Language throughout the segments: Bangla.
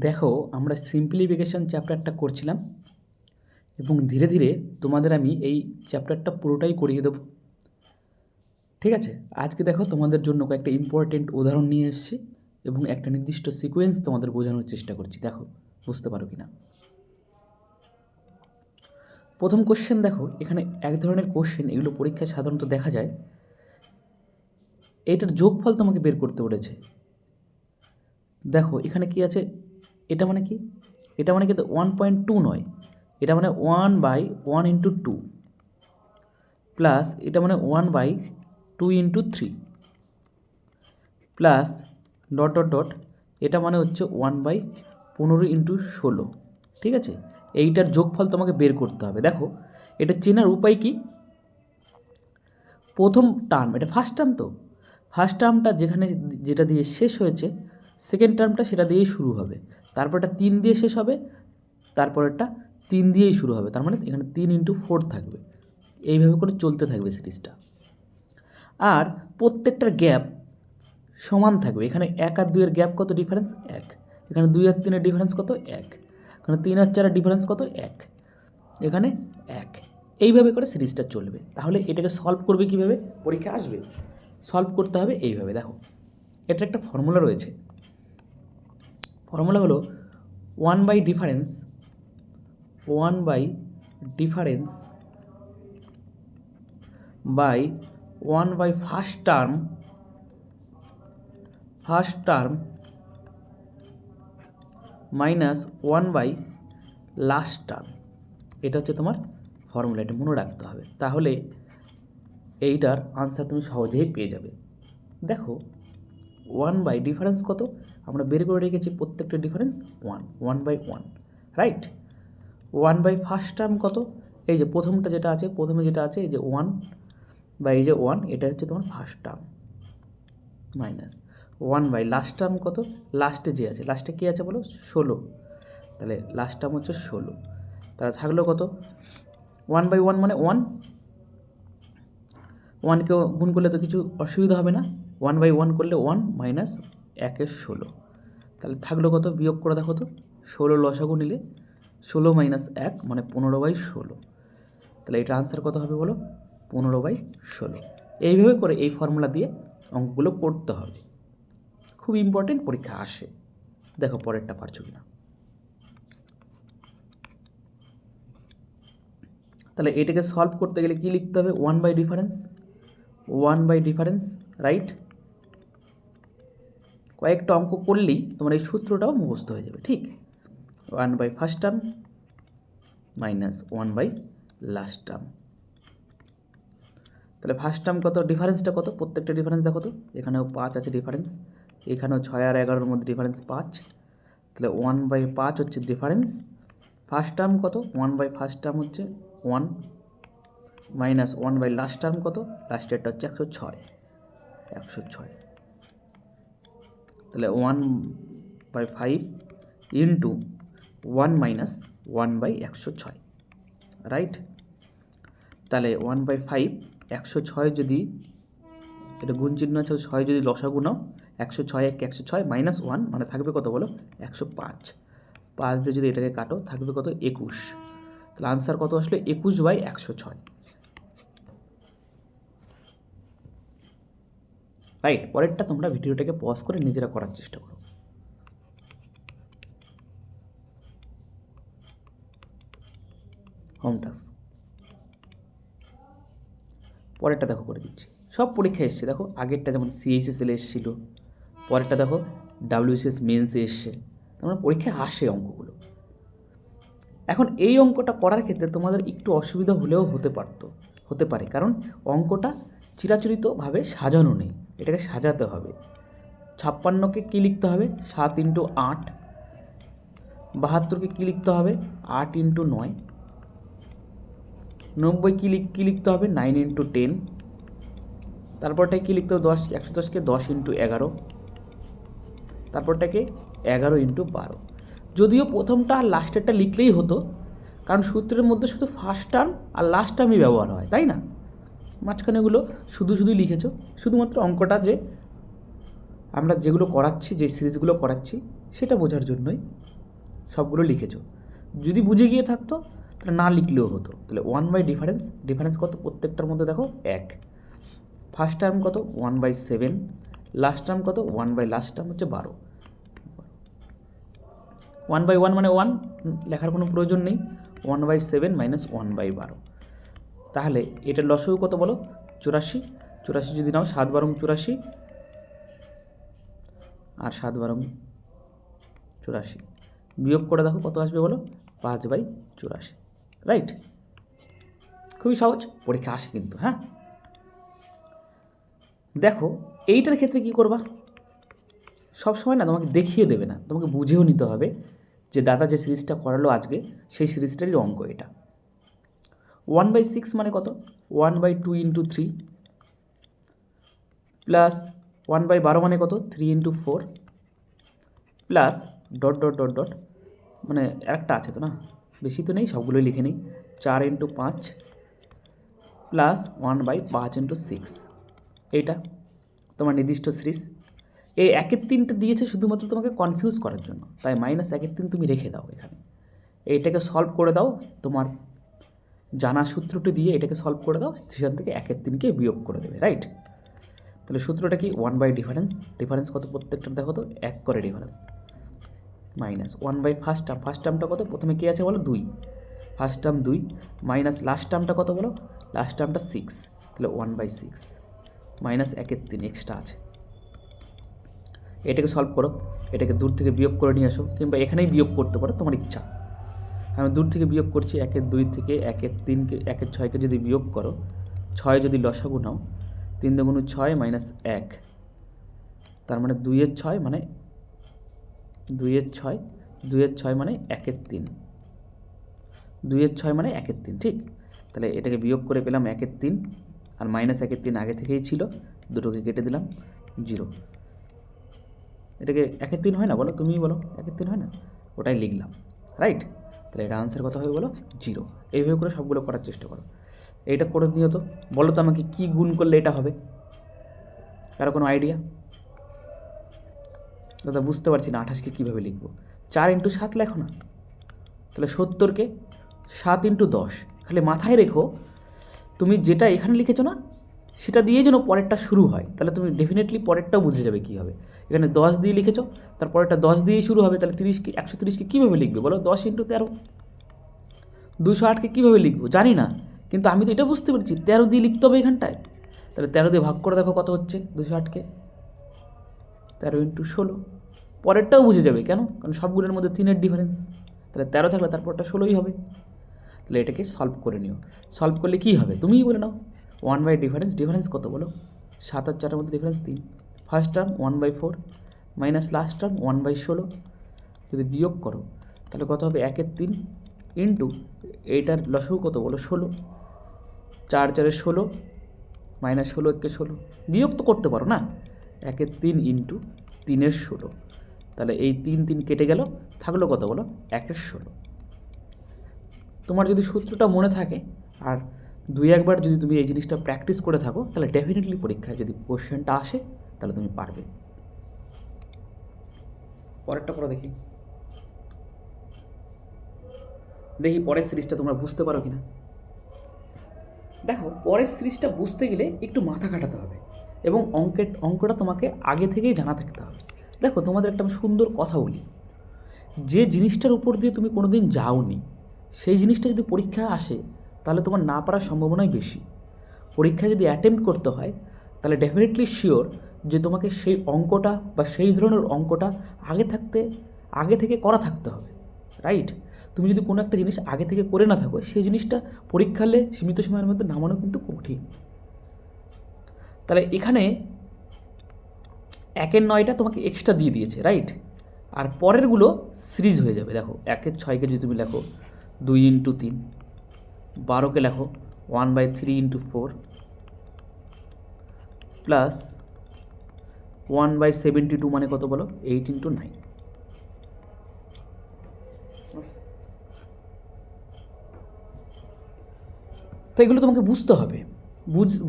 দেখো, আমরা সিম্পলিফিকেশন চ্যাপ্টারটা করছিলাম এবং ধীরে ধীরে তোমাদের আমি এই চ্যাপ্টারটা পুরোটাই করিয়ে দেবো। ঠিক আছে, আজকে দেখো তোমাদের জন্য কয়েকটা ইম্পর্টেন্ট উদাহরণ নিয়ে এসেছি এবং একটা নির্দিষ্ট সিকোয়েন্স তোমাদের বোঝানোর চেষ্টা করছি। দেখো বুঝতে পারো কি না। প্রথম কোশ্চেন দেখো, এখানে এক ধরনের কোশ্চেন, এগুলো পরীক্ষায় সাধারণত দেখা যায়। এইটার যোগফল তোমাকে বের করতে বলেছে। দেখো এখানে কি আছে, এটা মানে কি, এটা মানে কিন্তু 1.2 নয়, এটা মানে 1/1 ইন্টু 2 প্লাস এটা মানে 1/2 into 3 plus dot dot dot এটা মানে হচ্ছে 1/15 ইন্টু 16। ঠিক আছে, এইটার যোগফল তোমাকে বের করতে হবে। দেখো এটা চেনার উপায় কি, প্রথম টার্ম, এটা ফার্স্ট টার্ম, তো ফার্স্ট টার্মটা যেখানে যেটা দিয়ে শেষ হয়েছে, সেকেন্ড টার্মটা সেটা দিয়েই শুরু হবে, তারপরটা 3 দিয়ে শেষ হবে, তারপরেরটা 3 দিয়েই শুরু হবে, তার মানে এখানে 3 ইন্টু 4 থাকবে। এইভাবে করে চলতে থাকবে সিরিজটা। আর প্রত্যেকটার গ্যাপ সমান থাকবে। এখানে 1 আর 2 এর গ্যাপ কত ডিফারেন্স? 1। এখানে 2 আর 3 এর ডিফারেন্স কত? 1। এখানে 3 আর 4 এর ডিফারেন্স কত? 1। এখানে 1। এইভাবে করে সিরিজটা চলবে। তাহলে এটাকে সলভ করবে কীভাবে, পরীক্ষা আসবে, সলভ করতে হবে এইভাবে। দেখো এটার একটা ফর্মুলা রয়েছে। ফর্মুলা হলো 1/ডিফারেন্স বাই 1/ফার্স্ট টার্ম মাইনাস 1/লাস্ট টার্ম। এটা হচ্ছে তোমার ফর্মুলা, এটা মনে রাখতে হবে। তাহলে এইটার আনসার তুমি সহজেই পেয়ে যাবে। দেখো 1/ডিফারেন্স কত, আমরা বের করে রেখেছি প্রত্যেকটা ডিফারেন্স 1/1, রাইট। 1/ফার্স্ট টার্ম কত, এই যে প্রথমটা যেটা আছে, প্রথমে যেটা আছে এই যে 1 বা এই যে 1, এটা হচ্ছে তোমার ফার্স্ট টার্ম, মাইনাস 1/লাস্ট টার্ম কত, লাস্টে যে আছে, লাস্টে কী আছে বলো, 16, তাহলে লাস্ট টার্ম হচ্ছে 16। তাহলে থাকলো কত, 1/1 মানে 1কেও গুণ করলে তো কিছু অসুবিধা হবে না, 1/1 করলে 1 মাইনাস 1 16, তাহলে থাকলো কত, বিয়োগ করে দেখো তো, 16 লসাগু নিলে 16 মাইনাস 1 মানে 15/16। তাহলে এটা আনসার কত হবে বলো, 15/16। এইভাবে করে এই ফর্মুলা দিয়ে অঙ্কগুলো করতে হবে, খুব ইম্পর্টেন্ট, পরীক্ষা আসে। দেখো পরেরটা পারছো কিনা। তাহলে এটাকে সলভ করতে গেলে কী লিখতে হবে, 1/ডিফারেন্স, রাইট। কয়েকটা অঙ্ক করলেই তোমার এই সূত্রটাও মুখস্থ হয়ে যাবে, ঠিক। 1/ফার্স্ট টার্ম মাইনাস 1/লাস্ট টার্ম। তাহলে ফার্স্ট টার্ম কত, ডিফারেন্সটা কত, প্রত্যেকটা ডিফারেন্স দেখো তো, এখানেও 5 আছে ডিফারেন্স, এখানেও 6 আর 11-এর মধ্যে ডিফারেন্স 5, তাহলে 1/5 হচ্ছে ডিফারেন্স। ফার্স্ট টার্ম কত, 1/ফার্স্ট টার্ম হচ্ছে 1 মাইনাস 1/লাস্ট টার্ম কত, লাস্টেরটা হচ্ছে 106। তাহলে 1/5 ইন্টু 1 মাইনাস 1/106, রাইট। তাহলে 1/5, 106 যদি এটা গুণ চিহ্ন আছে, 6 যদি লসাগু নাও, 106 106 মাইনাস 1 মানে থাকবে কত বলো, 105। 5 দিয়ে যদি এটাকে কাটো থাকবে কত, 21। তাহলে আনসার কত আসলে, 21/106, রাইট। পরেরটা তোমরা ভিডিওটাকে পজ করে নিজেরা করার চেষ্টা করো। হোম টাস্ক পরেরটা দেখো করে দিচ্ছি, সব পরীক্ষা এসছে। দেখো আগেরটা যেমন CHSL এসেছিল, পরেরটা দেখো WCS মেন্সে এসছে, তোমরা পরীক্ষায় আসে অঙ্কগুলো। এখন এই অঙ্কটা করার ক্ষেত্রে তোমাদের একটু অসুবিধা হলেও হতে পারে, কারণ অঙ্কটা চিরাচরিতভাবে সাজানো নেই, এটাকে সাজাতে হবে। 56কে কী লিখতে হবে, 7 ইন্টু 8, 72কে কী লিখতে হবে, 8 ইন্টু 9, 90 কী লিখতে হবে, 9 ইন্টু 10, তারপরটায় কী লিখতে হবে, 110কে 10 ইন্টু 11, তারপরটাকে 11 ইন্টু 12। যদিও প্রথমটা আর লাস্টেরটা লিখলেই হতো, কারণ সূত্রের মধ্যে শুধু ফার্স্ট টার্ম আর লাস্ট টার্মই ব্যবহার হয়, তাই না। মাঝখানেগুলো শুধুই লিখেছো, শুধুমাত্র অঙ্কটা যে আমরা যেগুলো করাচ্ছি, যে সিরিজগুলো করাচ্ছি সেটা বোঝার জন্যই। সবগুলো লিখেছো। যদি বুঝে গিয়ে থাকতো তাহলে না লিখলেও হতো। তাহলে 1/ডিফারেন্স, ডিফারেন্স কত প্রত্যেকটার মধ্যে দেখো 1। ফার্স্ট টার্ম কত 1/7, লাস্ট টার্ম কত 1 লাস্ট টার্ম হচ্ছে 12। 1/1 মানে 1 লেখার কোনো প্রয়োজন নেই, 1/7 মাইনাস 1/12। তাহলে এটার লসগু কত বলো 84। 84 যদি নাও 7 বারং 84 আর 7 বারং 84 বিয়োগ করে দেখো কত আসবে বলো 5/84। রাইট, খুবই সহজ, পরীক্ষা আসে কিন্তু। হ্যাঁ দেখো এইটার ক্ষেত্রে কি করবা, সবসময় না তোমাকে দেখিয়ে দেবে না, তোমাকে বুঝেও নিতে হবে যে দাদা যে সিরিজটা করালো আজকে সেই সিরিজটারই অঙ্ক এটা। 1/6 মানে কত 1/2 ইন্টু 3 প্লাস 1/12 মানে কত 3 into 4 plus dot dot dot dot মানে একটা আছে তো না, বেশি তো নেই, সবগুলোই লিখে নিই 4 ইন্টু 5 প্লাস 1/5 ইন্টু 6। এইটা তোমার নির্দিষ্ট সিরিজ। এই 1/3টা দিয়েছে শুধুমাত্র তোমাকে কনফিউজ করার জন্য, তাই -1/3 তুমি রেখে দাও এখানে। এইটাকে সলভ করে দাও, তোমার জানা সূত্রটি দিয়ে এটাকে সলভ করে দাও, সেখান থেকে 1/3কে বিয়োগ করে দেবে। রাইট, তাহলে সূত্রটা কি 1/ডিফারেন্স, ডিফারেন্স কত প্রত্যেকটা দেখো তো 1 করে ডিফারেন্স, মাইনাস 1/ফার্স্ট টার্ম, ফার্স্ট টার্মটা কত প্রথমে কী আছে বলো 2, ফার্স্ট টার্ম 2 মাইনাস লাস্ট টার্মটা কত বলো লাস্ট টার্মটা 6, তাহলে 1/6 মাইনাস 1/3 এক্সট্রা আছে। এটাকে সলভ করো, এটাকে দূর থেকে বিয়োগ করে নিয়ে আসো, কিংবা এখানেই বিয়োগ করতে পারো, তোমার ইচ্ছা। আমি দূর থেকে বিয়োগ করছি 1/2 থেকে 1/3কে 1/6কে যদি বিয়োগ করো, 6 যদি লসাগু নাও 3 × 6 মাইনাস 1, তার মানে 2/6 মানে 2/6, 2/6 মানে 1/3, 2/6 মানে 1/3। ঠিক, তাহলে এটাকে বিয়োগ করে পেলাম 1/3 আর মাইনাস 1/3 আগে থেকেই ছিল, দুটোকে কেটে দিলাম 0। এটাকে 1/3 হয় না বলো, তুমিই বলো 1/3 হয় না, ওটাই লিখলাম। রাইট, তাহলে এটা আনসার কত হবে বলো 0। এইভাবে করে সবগুলো করার চেষ্টা করো। এইটা করে নিও তো, বলো তো আমাকে কী গুণ করলে এটা হবে, কারো কোনো আইডিয়া? দাদা বুঝতে পারছি না 28কে কীভাবে লিখবো, 4 × 7 লেখো না, তাহলে 70কে 7 × 10। খালি মাথায় রেখো তুমি যেটা এখানে লিখেছো না সেটা দিয়ে যেন পরেরটা শুরু হয়, তাহলে তুমি ডেফিনেটলি পরেরটাও বুঝে যাবে কী হবে। এখানে 10 দিয়ে লিখেছো, তারপরেরটা 10 দিয়েই শুরু হবে, তাহলে 130কে কীভাবে লিখবে বলো 10 × 13। 208কে কীভাবে লিখবো জানি না, কিন্তু আমি তো এটা বুঝতে পেরেছি 13 দিয়ে লিখতে হবে এখানটায়। তাহলে 13 দিয়ে ভাগ করে দেখো কত হচ্ছে 208কে, 13 × 16। পরেরটাও বুঝে যাবে, কেন, কারণ সবগুলোর মধ্যে 3-এর ডিফারেন্স, তাহলে 13 থাকলে তারপরটা 16ই হবে। তাহলে এটাকে সলভ করে নিও, সলভ করলে কী হবে তুমিই বলে নাও। 1/ডিফারেন্স, ডিফারেন্স কত বলো 7 আর 4-এর মধ্যে difference 3, first term 1/4 minus last term 1/16, যদি বিয়োগ করো তাহলে কত হবে 1/3 ইন্টু এইটার লসগু কত বলো 16, 4 × 4 = 16 মাইনাস 16 × 16, বিয়োগ তো করতে পারো না, 1/3 ইন্টু 3/16, তাহলে এই 3 কেটে গেল, থাকলো কত বলো 1/16। তোমার যদি সূত্রটা মনে থাকে আর 2-1বার যদি তুমি এই জিনিসটা প্র্যাকটিস করে থাকো, তাহলে ডেফিনেটলি পরীক্ষায় যদি কোশ্চেনটা আসে তাহলে তুমি পারবে। পরেরটা করো দেখি, দেখি পরের সিরিজটা তোমরা বুঝতে পারো কিনা। দেখো পরের সিরিজটা বুঝতে গেলে একটু মাথা খাটাতে হবে এবং অঙ্কটা তোমাকে আগে থেকেই জানা থাকতে হবে। দেখো তোমাদের একটা আমি সুন্দর কথা বলি, যে জিনিসটার উপর দিয়ে তুমি কোনোদিন যাওনি সেই জিনিসটা যদি পরীক্ষা আসে তাহলে তোমার না পারার সম্ভাবনাই বেশি। পরীক্ষায় যদি অ্যাটেম্প্ট করতে হয় তাহলে ডেফিনেটলি শিওর যে তোমাকে সেই অঙ্কটা বা সেই ধরনের অঙ্কটা আগে থেকে করা থাকতে হবে। রাইট, তুমি যদি কোনো একটা জিনিস আগে থেকে করে না থাকো সেই জিনিসটা পরীক্ষা হলে সীমিত সময়ের মধ্যে নামানো কিন্তু কঠিন। তাহলে এখানে 1/9টা তোমাকে এক্সট্রা দিয়ে দিয়েছে। রাইট, আর পরেরগুলো সিরিজ হয়ে যাবে। দেখো 1/6কে যদি তুমি লেখো 2 × 3, 12কে লেখো 1/3 × 4 প্লাস 1/72 মানে কত বলো 8 × 9। তো এগুলো তোমাকে বুঝতে হবে,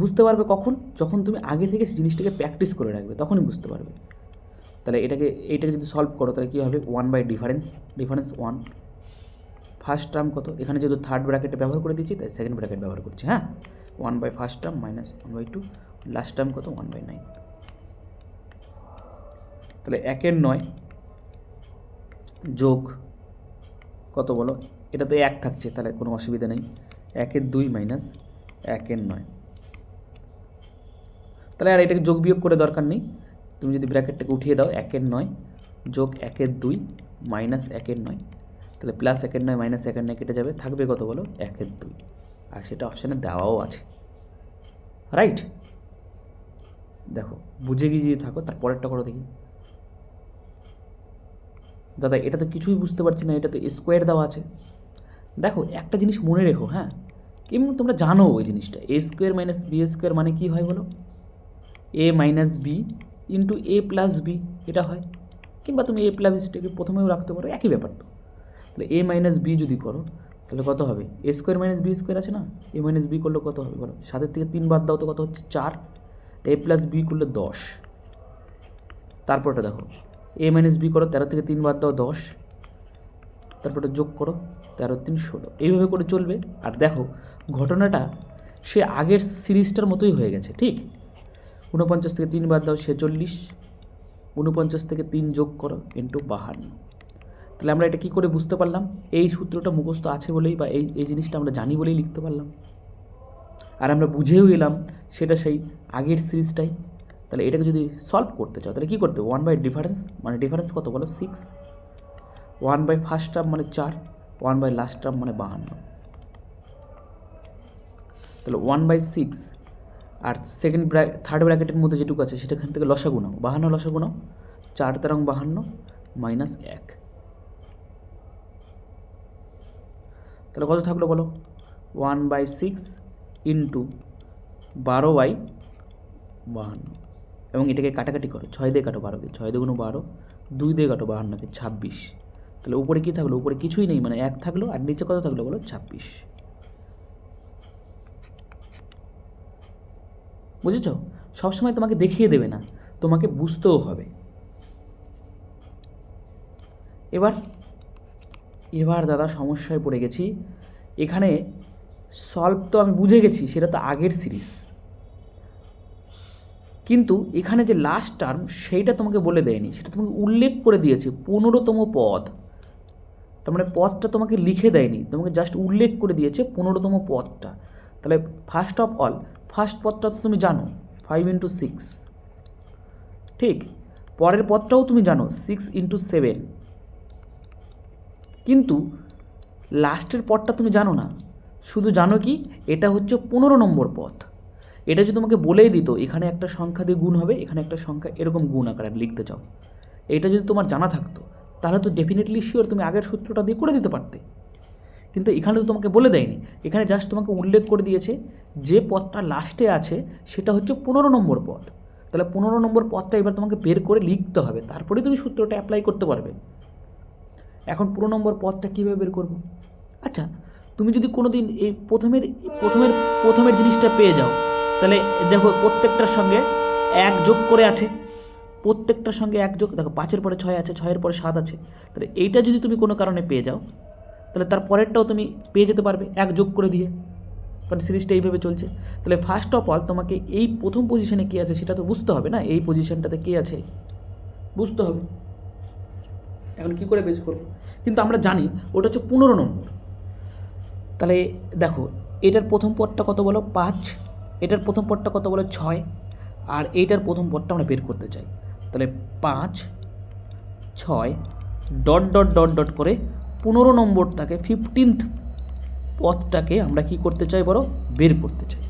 বুঝতে পারবে কখন, যখন তুমি আগে থেকে সেই জিনিসটাকে প্র্যাকটিস করে রাখবে, তখনই বুঝতে পারবে। তাহলে এইটাকে যদি সলভ করো তাহলে কী হবে 1/ডিফারেন্স 1 ফার্স্ট টার্ম কত, এখানে যেহেতু থার্ড ব্র্যাকেটে ব্যবহার করে দিচ্ছি তাই সেকেন্ড ব্র্যাকেট ব্যবহার করছি, হ্যাঁ 1/ফার্স্ট টার্ম মাইনাস 1/2 লাস্ট টার্ম কত 1/9। তাহলে 1/9 যোগ কত বলো, এটা তো 1 থাকছে তাহলে কোনো অসুবিধা নেই, 1/2 মাইনাস 1/9। তাহলে আর এটাকে যোগ বিয়োগ করে দরকার নেই, তুমি যদি ব্র্যাকেটটাকে উঠিয়ে দাও 1/9 যোগ 1/2 মাইনাস 1/9, তাহলে প্লাস 1/9 মাইনাস 1/9 কেটে যাবে, থাকবে কত বলো 1/2, আর সেটা অপশানে দেওয়াও আছে, রাইট। দেখো বুঝে গিয়ে যদি থাকো তারপরেরটা করো দেখি। দাদা এটা তো কিছুই বুঝতে পারছি না, এটা তো স্কোয়ার দেওয়া আছে। দেখো একটা জিনিস মনে রেখো, হ্যাঁ এবং তোমরা জানো ওই জিনিসটা, এ স্কোয়ার মাইনাস বি স্কোয়ার মানে কী হয় বলো, এ মাইনাস বি ইন্টু এ প্লাস বি, এটা হয়। কিংবা তুমি এ প্লাস বিটাকে প্রথমেও রাখতে পারো, একই ব্যাপার তো। তাহলে এ মাইনাস বি যদি করো তাহলে কত হবে, এ স্কোয়ার মাইনাস বি স্কোয়ার আছে না, এ মাইনাস বি করলে কত হবে বলো, 7 থেকে 3 বাদ দাও তো কত হচ্ছে 4, এ প্লাস বি করলে 10। তারপরটা দেখো এ মাইনাস বি করো, 13 থেকে 3 বাদ দাও 10, তারপরটা যোগ করো 13 3 16, এইভাবে করে চলবে। আর দেখো ঘটনাটা সে আগের সিরিজটার মতোই হয়ে গেছে, ঠিক। 49 থেকে 3 বাদ দাও 46, 49 থেকে 3 যোগ করো ইন্টু 52। তাহলে আমরা এটা কী করে বুঝতে পারলাম, এই সূত্রটা মুখস্থ আছে বলেই বা এই জিনিসটা আমরা জানি বলেই লিখতে পারলাম, আর আমরা বুঝেও এলাম সেটা সেই আগের সিরিজটাই। তাহলে এটাকে যদি সলভ করতে চাও তাহলে কী করতে হবে, 1/ডিফারেন্স মানে ডিফারেন্স কত বলো 6, 1/ফার্স্ট টার্ম মানে 4, 1/লাস্ট টার্ম মানে 52। তাহলে 1/6 আর থার্ড ব্র্যাকেটের মধ্যে যেটুকু আছে সেটাখান থেকে লসাগু নাও, 52 লসাগু নাও, 4 তেরং 52 মাইনাস 1, তাহলে কত থাকলো বলো 1/6 ইন্টু 12/52, এবং এটাকে কাটাকাটি করো, 6 দিয়ে কাটো 12কে, 6 2 12, 2 দিয়ে কাটো 52কে 26। তাহলে উপরে কী থাকলো, উপরে কিছুই নেই মানে 1 থাকলো, আর নিচে কত থাকলো বলো 26। বুঝেছ, সবসময় তোমাকে দেখিয়ে দেবে না, তোমাকে বুঝতেও হবে। এবার দাদা সমস্যায় পড়ে গেছি, এখানে সলভ তো আমি বুঝে গেছি, সেটা তো আগের সিরিজ, কিন্তু এখানে যে লাস্ট টার্ম সেইটা তোমাকে বলে দেয়নি, সেটা তোমাকে উল্লেখ করে দিয়েছে 15তম পদ। তার মানে পদটা তোমাকে লিখে দেয়নি, তোমাকে জাস্ট উল্লেখ করে দিয়েছে 15তম পদটা। তাহলে ফার্স্ট অফ অল ফার্স্ট পদটা তো তুমি জানো 5 × 6, ঠিক। পরের পদটাও তুমি জানো 6 × 7, কিন্তু লাস্টের পদটা তুমি জানো না, শুধু জানো কি এটা হচ্ছে 15 নম্বর পদ। এটা যদি তোমাকে বলেই দিত এখানে একটা সংখ্যা দিয়ে গুণ হবে, এখানে একটা সংখ্যা এরকম গুণ আকারে লিখতে চাও, এটা যদি তোমার জানা থাকতো তাহলে তো ডেফিনেটলি শিওর তুমি আগের সূত্রটা দিয়ে করে দিতে পারতে, কিন্তু এখানে তো তোমাকে বলে দেয়নি, এখানে জাস্ট তোমাকে উল্লেখ করে দিয়েছে যে পদটা লাস্টে আছে সেটা হচ্ছে 15 নম্বর পদ। তাহলে 15 নম্বর পদটা এবার তোমাকে বের করে লিখতে হবে, তারপরে তুমি সূত্রটা অ্যাপ্লাই করতে পারবে। এখন 15 নম্বর পদটা কীভাবে বের করবো, আচ্ছা তুমি যদি কোনো দিন এই প্রথমের জিনিসটা পেয়ে যাও, তাহলে দেখো প্রত্যেকটার সঙ্গে 1 যোগ করে আছে, প্রত্যেকটার সঙ্গে 1 যোগ, দেখো 5-এর পরে 6 আছে, 6-এর পরে 7 আছে, তাহলে এইটা যদি তুমি কোনো কারণে পেয়ে যাও তাহলে তার পরেরটাও তুমি পেয়ে যেতে পারবে 1 যোগ করে দিয়ে, কারণ সিরিজটা এইভাবে চলছে। তাহলে ফার্স্ট অফ অল তোমাকে এই প্রথম পজিশনে কী আছে সেটা তো বুঝতে হবে না, এই পজিশনটাতে কী আছে বুঝতে হবে। এখন কী করে বের করবো, কিন্তু আমরা জানি ওটা হচ্ছে 15 নম্বর। তাহলে দেখো এটার প্রথম পদটা কত বলো 5, এটার প্রথম পদটা কত বলো 6, আর এইটার প্রথম পদটা আমরা বের করতে চাই। তাহলে 5 6 ডট ডট ডট ডট করে 15 নম্বরটাকে 15th পদটাকে আমরা কি করতে চাই বলো বের করতে চাই।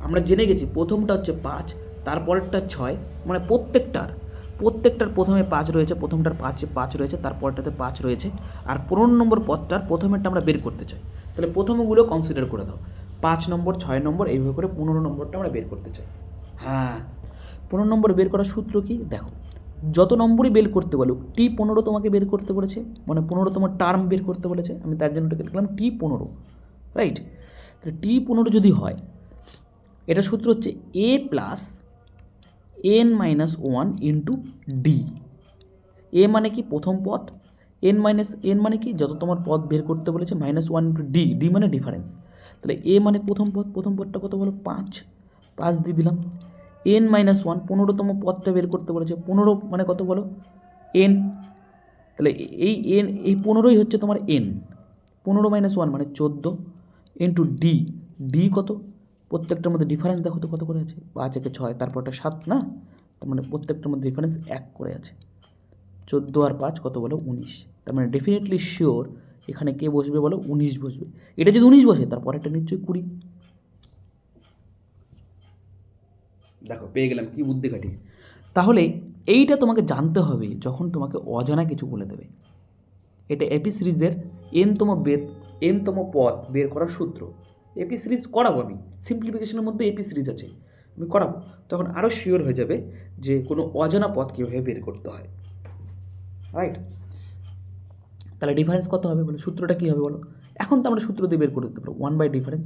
আমরা জেনে গেছি প্রথমটা হচ্ছে 5, তারপরেরটা 6, মানে প্রত্যেকটার প্রথমে 5 রয়েছে, প্রথমটার 5 রয়েছে, তারপরটাতে 5 রয়েছে, আর 15 নম্বর পদটার প্রথমেরটা আমরা বের করতে চাই। তাহলে প্রথমগুলো কনসিডার করে দাও, 5 নম্বর 6 নম্বর এইভাবে করে 15 নম্বরটা আমরা বের করতে চাই। হ্যাঁ 15 নম্বর বের করার সূত্র কি, দেখো যত নম্বরই বের করতে বলুক T15 তোমাকে বের করতে বলেছে, মানে 15তম টার্ম বের করতে বলেছে, আমি তার জন্য লিখলাম T15, রাইট। তাহলে T15 যদি হয়, এটা সূত্র হচ্ছে A + n - 1 × D, এ মানে কি প্রথম পথ, এন মাইনাস এন মানে কি যত তোমার পথ বের করতে বলেছে -1 ইন্টু ডি, ডি মানে ডিফারেন্স। তাহলে এ মানে প্রথম পথ, প্রথম পথটা কত বলো 5, 5 দিয়ে দিলাম। এন মাইনাস 1 15তম পথটা বের করতে বলেছে, 15 মানে কত বলো এন। তাহলে এই এন, এই 15ই হচ্ছে তোমার এন। 15 মাইনাস 1 মানে 14 ইন্টু ডি, ডি কত, প্রত্যেকটার মধ্যে ডিফারেন্স দেখো তো কত করে আছে, 5 একে 6, তারপরটা 7 না, তার মানে প্রত্যেকটার মধ্যে ডিফারেন্স 1 করে আছে। 14 আর 5 কত বলো 19। তার মানে ডেফিনেটলি শিওর এখানে কে বসবে বলো 19 বসবে। এটা যদি 19 বসে তারপর একটা নিশ্চয়ই 20। দেখো পেয়ে গেলাম কি বুদ্ধি কাটিয়ে। তাহলে এইটা তোমাকে জানতে হবে যখন তোমাকে অজানা কিছু বলে দেবে। এটা এপি সিরিজের এনতম পদ বের করার সূত্র। এপি সিরিজ করাবো আমি, সিম্পলিফিকেশনের মধ্যে এপি সিরিজ আছে, আমি করাবো, তখন আরও শিওর হয়ে যাবে যে কোনো অজানা পদ কীভাবে বের করতে হয়। রাইট, তাহলে ডিফারেন্স কত হবে বলো, সূত্রটা কী হবে বলো। এখন তো আমরা সূত্র দিয়ে বের করে দিতে পারবো 1/ডিফারেন্স।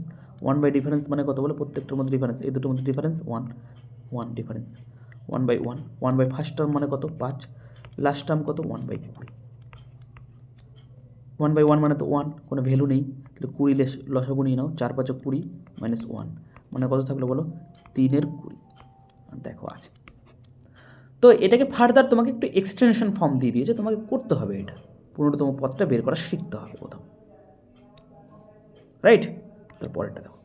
1/ডিফারেন্স মানে কত বলো, প্রত্যেকটার মধ্যে ডিফারেন্স, এই দুটোর মধ্যে ডিফারেন্স 1 ডিফারেন্স। 1/1, 1/, ফার্স্ট টার্ম মানে কত 5, লাস্ট টার্ম কত 1/20। 1/1 মানে তো 1, কোনো ভ্যালু নেই, তাহলে 20 লসাগু নিয়ে নাও, 4 5 20 মাইনাস 1 মানে কত থাকলো বলো 3 এর 20। দেখো আছে। তো এটাকে ফার্দার তোমাকে একটু এক্সটেনশন ফর্ম দিয়ে দিয়েছে, তোমাকে করতে হবে এটা, 15তম পদটা বের করা শিখতে হবে প্রথম। রাইট, তারপরেরটা দেখো,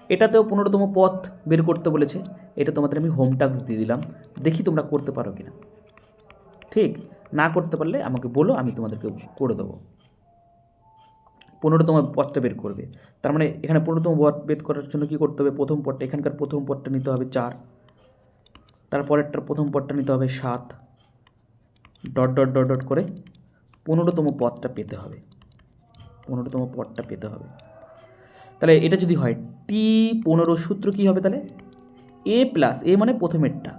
এটাতেও 15তম পথ বের করতে বলেছে, এটা তোমাদের আমি হোম টাস্ক দিয়ে দিলাম, দেখি তোমরা করতে পারো কিনা। ঠিক, না করতে পারলে আমাকে বলো, আমি তোমাদেরকে করে দেবো। 15তম পদটা বের করবে, তার মানে এখানে 15তম পদ বের করার জন্য কী করতে হবে, প্রথম পদটা, এখানকার প্রথম পদটা নিতে হবে 4, তারপরেরটার প্রথম পদটা নিতে হবে 7, ডট ডট ডট ডট করে 15তম পদটা পেতে হবে, 15তম পদটা পেতে হবে। তাহলে এটা যদি হয় T15 সূত্র কী হবে তাহলে, এ প্লাস এ মানে প্রথমেরটা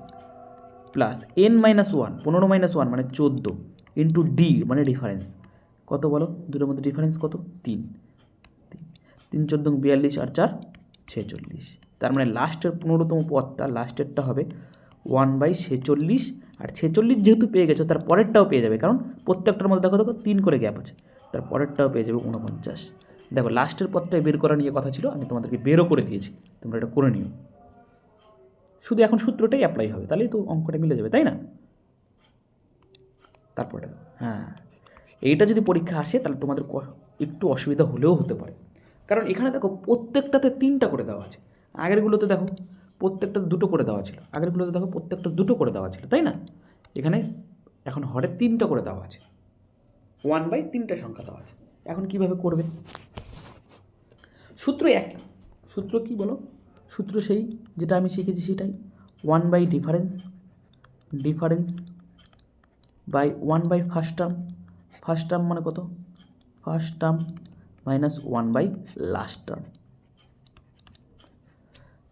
প্লাস n-1, 15 - 1 মানে 14 ইন্টু ডি মানে ডিফারেন্স কত বলো, দুটোর মধ্যে ডিফারেন্স কত 3, 3 14 42 আর 4 46। তার মানে লাস্টের 15তম পদটা, লাস্টেরটা হবে 1/46, আর 46 যেহেতু পেয়ে গেছো তার পরেরটাও পেয়ে যাবে, কারণ প্রত্যেকটার মধ্যে দেখো দেখো 3 করে গ্যাপ আছে, তার পরেরটাও পেয়ে যাবে 49। দেখো লাস্টের পদটাই বের করা নিয়ে কথা ছিল, আমি তোমাদেরকে বেরও করে দিয়েছি, তোমরা এটা করে নিও। শুধু এখন সূত্রটাই অ্যাপ্লাই হবে, তাহলেই তো অঙ্কটা মিলে যাবে, তাই না। তারপরে হ্যাঁ, এইটা যদি পরীক্ষা আসে তাহলে তোমাদের একটু অসুবিধা হলেও হতে পারে, কারণ এখানে দেখো প্রত্যেকটাতে 3টা করে দেওয়া আছে, আগেরগুলোতে দেখো প্রত্যেকটা 2টো করে দেওয়া ছিল, আগেরগুলোতে দেখো প্রত্যেকটা 2টো করে দেওয়া ছিল, তাই না। এখানে এখন হরে 3টা করে দেওয়া আছে, 1/3টা সংখ্যা দেওয়া আছে। এখন কিভাবে করবে, সূত্র একটা, সূত্র কি বলো, সূত্র সেই যেটা আমি শিখেছি সেটাই, difference, difference by 1/, first term, first term মানে কত, first term minus 1/, last term.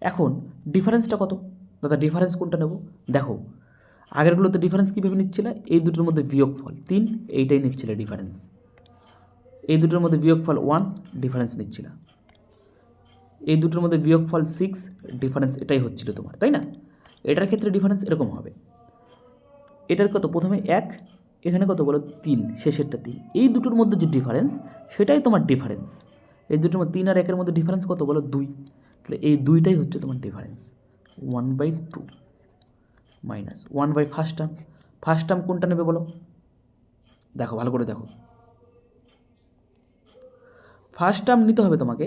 এখন ডিফারেন্সটা কত দাদা, ডিফারেন্স কোনটা নেব, দেখো আগেরগুলোতে ডিফারেন্স কীভাবে নিচ্ছিলে, এই দুটোর মধ্যে বিয়োগফল 3, এইটাই নিচ্ছিলে ডিফারেন্স, এই দুটোর মধ্যে বিয়োগফল 1, ডিফারেন্স নিচ্ছিল, এই দুটোর মধ্যে বিয়োগফল 6, ডিফারেন্স এটাই হচ্ছিল তোমার, তাই না। এটার ক্ষেত্রে ডিফারেন্স এরকম হবে, এটার কত প্রথমে 1, এখানে কত বলো 3, শেষেরটা 3, এই দুটোর মধ্যে যে ডিফারেন্স সেটাই তোমার ডিফারেন্স, এই দুটোর মধ্যে 3 আর 1-এর মধ্যে ডিফারেন্স কত বলো 2, তাহলে এই 2টাই হচ্ছে তোমার difference, 1/2 minus 1/, first term, first term কোনটা নেবে বলো, দেখো ভালো করে দেখো, ফার্স্ট টার্ম নিতে হবে তোমাকে,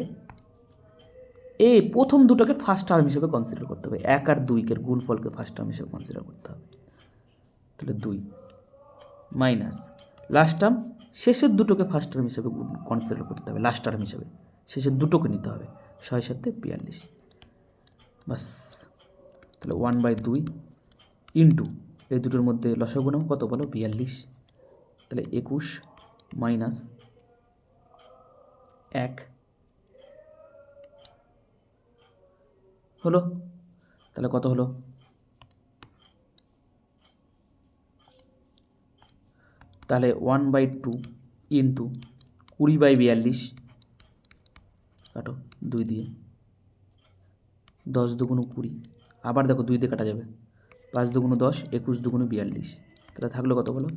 এই প্রথম দুটোকে ফার্স্ট টার্ম হিসেবে কনসিডার করতে হবে, 1 আর 2-এর গুণফলকে ফার্স্ট টার্ম হিসেবে কনসিডার করতে হবে, তাহলে 2 মাইনাস লাস্ট টার্ম, শেষের দুটোকে ফার্স্ট টার্ম হিসেবে কনসিডার করতে হবে, লাস্ট টার্ম হিসেবে শেষের দুটোকে নিতে হবে, 6 7 42, বাস। তাহলে 1/2 ইন্টু এই দুটোর মধ্যে লসাগু নাও কত বলো 42, তাহলে 21 মাইনাস 1 হলো, তাহলে কত হলো, তাহলে 1/2 ইন্টু 20/42 কাটো 2 দিয়ে, 10 দুগুণ 20, আবার দেখো 2 দিয়ে কাটা যাবে, 5 দুগুণ 10, 21 দুগুণ 42, তো তাহলে থাকলো কত বলো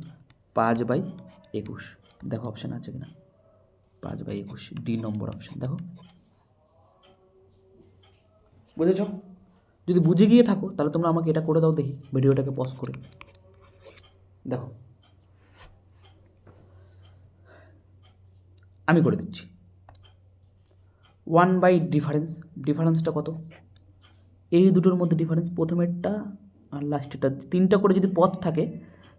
5/21। দেখো অপশান আছে কিনা, 5/21 ডি নম্বর অপশান। দেখো বুঝেছ? যদি বুঝে গিয়ে থাকো তাহলে তোমরা আমাকে এটা করে দাও দেখি, ভিডিওটাকে পজ করে। দেখো আমি করে দিচ্ছি। 1/ডিফারেন্সটা কত? এই দুটোর মধ্যে ডিফারেন্স, প্রথমেরটা আর লাস্টেরটা, 3টা করে যদি পদ থাকে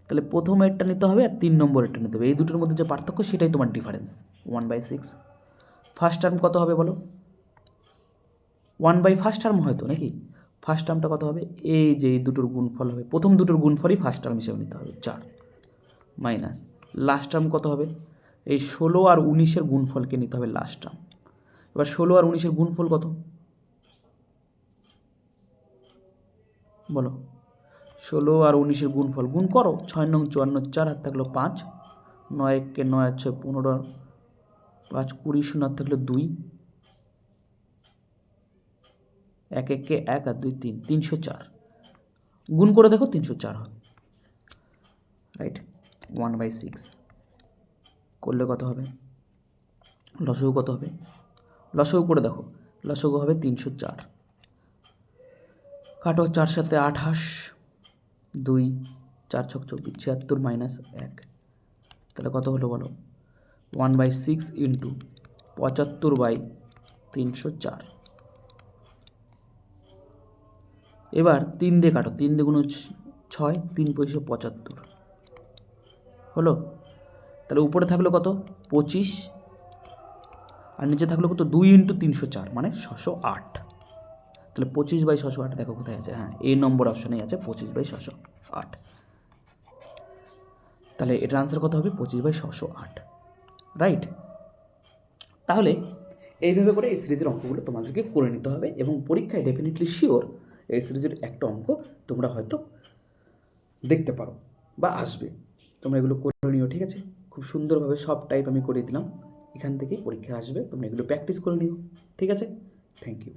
তাহলে প্রথমেরটা নিতে হবে আর 3 নম্বরেরটা নিতে হবে। এই দুটোর মধ্যে যে পার্থক্য সেটাই তোমার ডিফারেন্স। 1/6 ফার্স্ট টার্ম কত হবে বলো? 1/, ফার্স্ট টার্ম হয়তো নাকি, ফার্স্ট টার্মটা কত হবে? এই যে এই দুটোর গুণফল হবে, প্রথম দুটোর গুণফলই ফার্স্ট টার্ম হিসেবে নিতে হবে 4 মাইনাস লাস্ট টার্ম কত হবে? এই 16 আর 19-এর গুণফলকে নিতে হবে লাস্ট টার্ম। এবার 16 আর 19-এর গুণফল কত বলো? 16 আর 19-এর গুণফল গুণ করো, 6 নং 54, 4 হাত থাকলো 5, 9 একে 9 আর 6 15, 5 20, 0 হাত থাকলো 2, 1 একে 1 আর 2 3, 304 গুণ করে দেখো 304 হবে, রাইট। 1/6 করলে কত হবে? লসগু কত হবে? লসগু করে দেখো, লসগু হবে 304। কাটো 4 সাথে 28, 2 4 ছক 24, 76 মাইনাস 1, তাহলে কত হলো বলো? 1/6 ইন্টু 75/304। এবার 3 দিয়ে কাটো, 3 দ্বিগুণ 6, 3 পয়সা 75 হলো। তাহলে উপরে থাকলো কত? 25, আর নিচে থাকলো কত? 2 ইন্টু 304 মানে 608। তাহলে 25/608 দেখো কোথায় আছে? হ্যাঁ, এই নম্বর অপশানেই আছে 25/608। তাহলে এটার আনসার কত হবে? 25/608, রাইট। তাহলে এইভাবে করে এই সিরিজের অঙ্কগুলো তোমাদেরকে করে নিতে হবে, এবং পরীক্ষায় ডেফিনেটলি শিওর এই সিরিজের একটা অঙ্ক তোমরা হয়তো দেখতে পারো বা আসবে। তোমরা এগুলো করে নিও, ঠিক আছে? খুব সুন্দরভাবে সব টাইপ আমি করে দিলাম, এখান থেকেই পরীক্ষা আসবে, তোমরা এগুলো প্র্যাকটিস করে নিও, ঠিক আছে? Thank you.